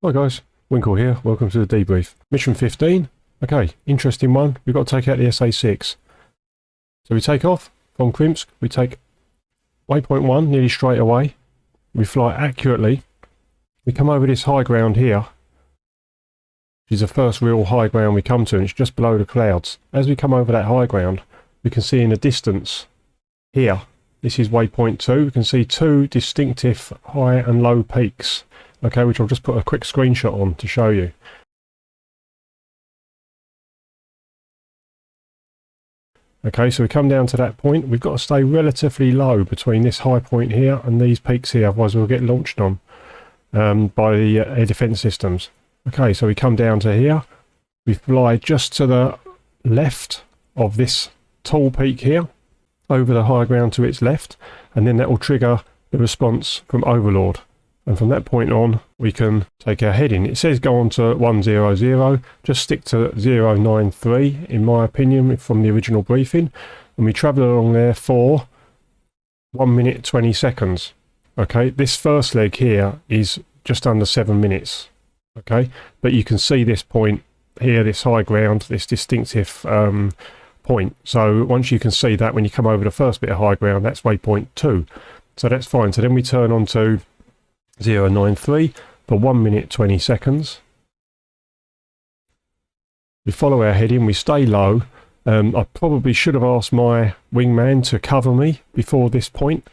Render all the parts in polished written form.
Hi guys, Winkle here, welcome to the debrief. Mission 15, okay, interesting one, we've got to take out the SA6. So we take off from Krimsk, we take waypoint 1 nearly straight away, we fly accurately, we come over this high ground here, which is the first real high ground we come to, and it's just below the clouds. As we come over that high ground, we can see in the distance here, this is waypoint 2, we can see two distinctive high and low peaks. Okay, which I'll just put a quick screenshot on to show you. Okay, so we come down to that point. We've got to stay relatively low between this high point here and these peaks here, otherwise we'll get launched on by the air defense systems. Okay, so we come down to here. We fly just to the left of this tall peak here, over the high ground to its left, and then that will trigger the response from Overlord. And from that point on, we can take our heading. It says go on to 100, just stick to 093, in my opinion, from the original briefing. And we travel along there for 1 minute 20 seconds. Okay, this first leg here is just under 7 minutes. Okay, but you can see this point here, this high ground, this distinctive point. So once you can see that, when you come over the first bit of high ground, that's waypoint 2. So that's fine. So then we turn on to 093 for 1 minute 20 seconds. We follow our heading, we stay low. I probably should have asked my wingman to cover me before this point.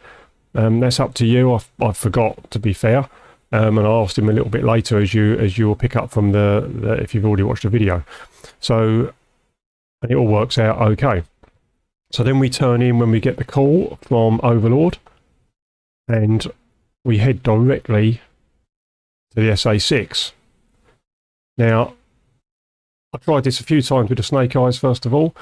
That's up to you. I forgot, to be fair, and I asked him a little bit later, as you will pick up from the if you've already watched the video. So, and it all works out okay. So then we turn in when we get the call from Overlord, and we head directly to the SA6. Now, I tried this a few times with the Snake Eyes first of all.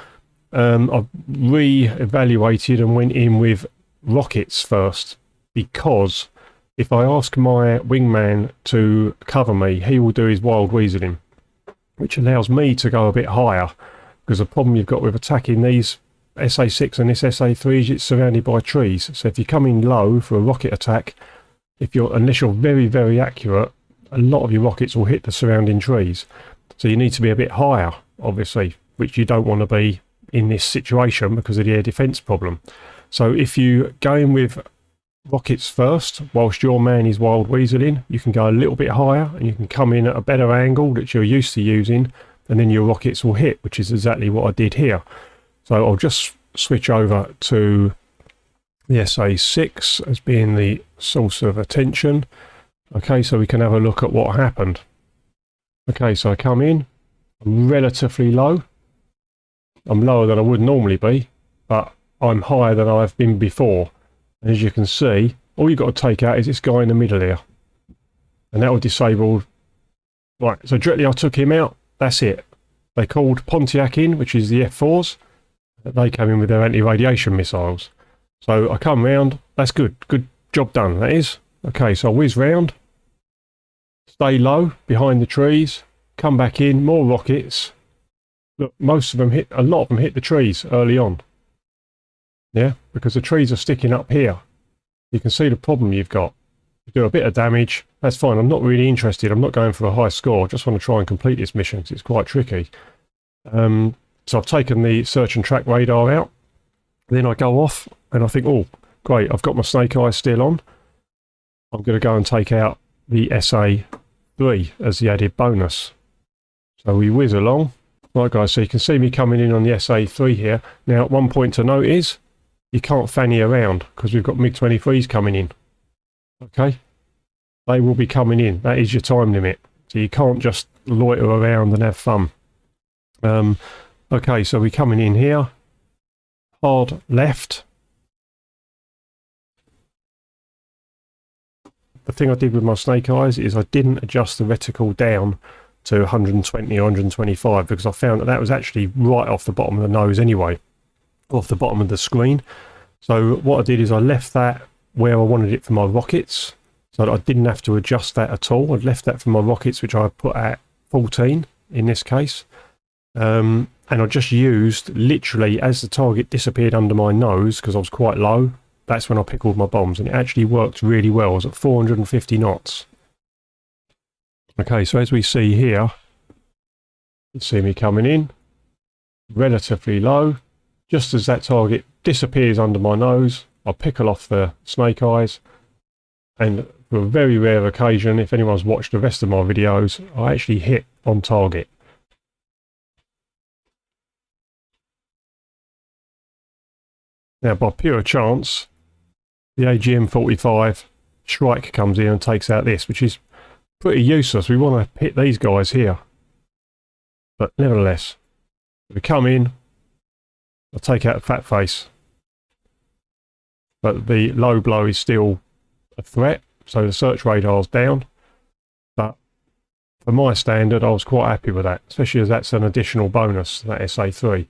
I've re-evaluated and went in with rockets first, because if I ask my wingman to cover me, he will do his wild weaseling, which allows me to go a bit higher, because the problem you've got with attacking these SA6 and this SA3 is it's surrounded by trees. So if you come in low for a rocket attack, unless you're very, very accurate, a lot of your rockets will hit the surrounding trees. So you need to be a bit higher, obviously, which you don't want to be in this situation because of the air defense problem. So if you go in with rockets first, whilst your man is wild weaseling, you can go a little bit higher and you can come in at a better angle that you're used to using, and then your rockets will hit, which is exactly what I did here. So I'll just switch over to the SA6 as being the source of attention. Okay, so we can have a look at what happened. Okay, so I come in, I'm relatively low. I'm lower than I would normally be, but I'm higher than I've been before. And as you can see, all you've got to take out is this guy in the middle here. And that will disable. Right, so directly I took him out, that's it. They called Pontiac in, which is the F4s. They came in with their anti-radiation missiles. So I come round, that's good, good job done, that is. Okay, so I whiz round, stay low behind the trees, come back in, more rockets. Look, most of them hit, a lot of them hit the trees early on. Yeah, because the trees are sticking up here. You can see the problem you've got. You do a bit of damage, that's fine, I'm not really interested, I'm not going for a high score, I just want to try and complete this mission because it's quite tricky. So I've taken the search and track radar out. Then I go off and I think, oh, great, I've got my Snake Eyes still on. I'm going to go and take out the SA3 as the added bonus. So we whiz along. Right guys, so you can see me coming in on the SA3 here. Now, one point to note is, you can't fanny around because we've got MiG-23s coming in. Okay? They will be coming in. That is your time limit. So you can't just loiter around and have fun. Okay, so we're coming in here. Hard left. The thing I did with my Snake Eyes is I didn't adjust the reticle down to 120 or 125 because I found that was actually right off the bottom of the nose anyway, off the bottom of the screen. So what I did is I left that where I wanted it for my rockets, so that I didn't have to adjust that at all. I'd left that for my rockets, which I put at 14 in this case. And I just used, literally, as the target disappeared under my nose, because I was quite low, that's when I pickled my bombs, and it actually worked really well. I was at 450 knots. Okay, so as we see here, you see me coming in relatively low. Just as that target disappears under my nose, I pickle off the snake eyes, and for a very rare occasion, if anyone's watched the rest of my videos, I actually hit on target. Now, by pure chance, the AGM-45 Shrike comes in and takes out this, which is pretty useless. We want to hit these guys here. But nevertheless, we come in, I take out a fat face. But the low blow is still a threat, so the search radar's down. But for my standard, I was quite happy with that, especially as that's an additional bonus, that SA3.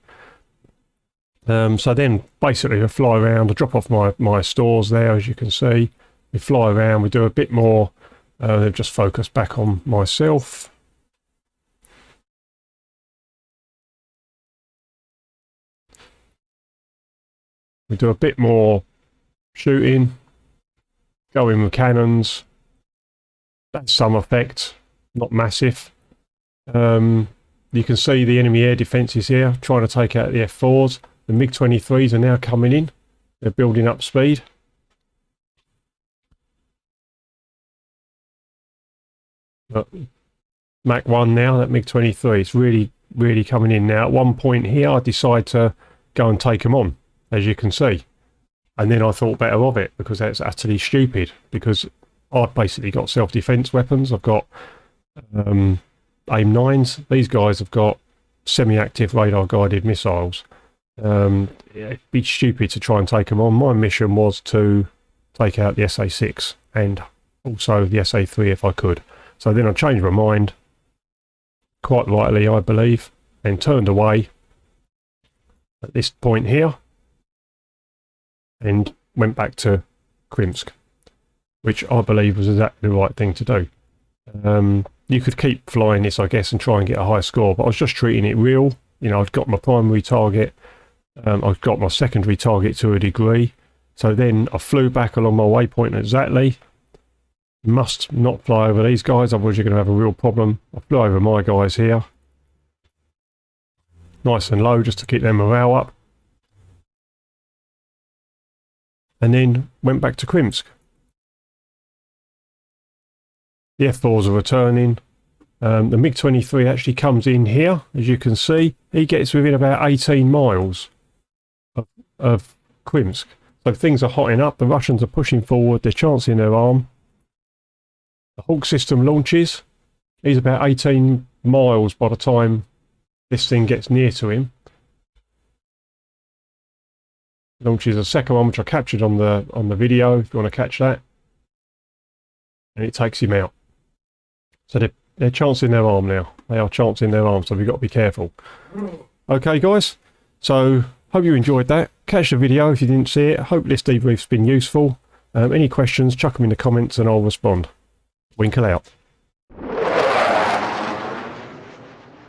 So then basically we fly around, I drop off my stores there, as you can see. We fly around, we do a bit more, they've just focused back on myself. We do a bit more shooting, go in with cannons. That's some effect, not massive. You can see the enemy air defences here, trying to take out the F4s. The MiG-23s are now coming in. They're building up speed. But Mach 1 now, that MiG-23 is really coming in now. At one point here, I decide to go and take them on, as you can see. And then I thought better of it, because that's utterly stupid. Because I've basically got self-defense weapons. I've got AIM-9s. These guys have got semi-active radar-guided missiles. It'd be stupid to try and take them on. My mission was to take out the SA6 and also the SA3 if I could. So then I changed my mind, quite rightly I believe, and turned away at this point here and went back to Krimsk, which I believe was exactly the right thing to do. You could keep flying this, I guess, and try and get a high score, but I was just treating it real. You know, I'd got my primary target, I've got my secondary target to a degree. So then I flew back along my waypoint exactly. Must not fly over these guys, otherwise you're going to have a real problem. I flew over my guys here. Nice and low, just to keep their morale up. And then went back to Krimsk. The F4s are returning. The MiG-23 actually comes in here, as you can see. He gets within about 18 miles of Krimsk. So things are hotting up. The Russians are pushing forward. They're chancing their arm. The Hawk system launches. He's about 18 miles by the time this thing gets near to him. Launches a second one, which I captured on the video, if you want to catch that. And it takes him out. So they're chancing their arm now. They are chancing their arm, so we've got to be careful. Okay, guys. So, hope you enjoyed that. Catch the video if you didn't see it. Hope this debrief's been useful. Any questions, chuck them in the comments and I'll respond. Winkle out.